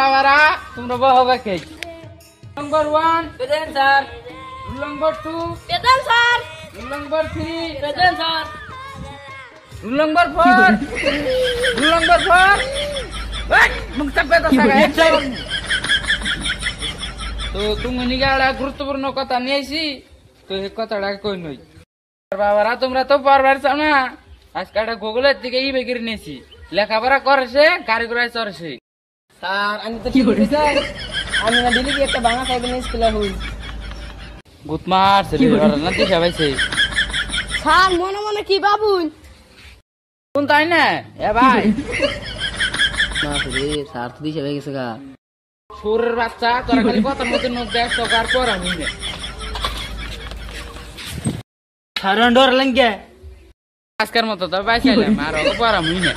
বাবারা তোমরা বহবা কে নম্বর 1 present sir. Rule নম্বর 2 present sir. Rule নম্বর 3 present sir. Rule নম্বর 4 rule নম্বর 4 মুখ চাপে তো সাগা তো তুমি নিগাড়া গুরুত্বপূর্ণ কথা নিয়েছি তো এই কথাটা কই নই বাবারা তোমরা তো পারবার চাও না আজকে একটা গুগলের থেকে ই বেগির নিয়েছি লেখাপড়া করেছে গাড়ি ঘোড়ায় চড়ছে স্যার আমি তো ঠিক স্যার আমি না দিলি কি একটা বাংলা সাইবেন স্কুলে হই গুতমার ছেলে না দিশা পাইছে স্যার মনে মনে কি বাবুন কোন তাই না এ ভাই না রে স্যার তো দিশা হয়ে গেছে গা সুরের বাচ্চা তোরা খালি কথার মধ্যে নোট দেখ তো আর পর আমি না স্যার ডর লাগে আজকের মতো তো পাইছিলাম আর পর আমি না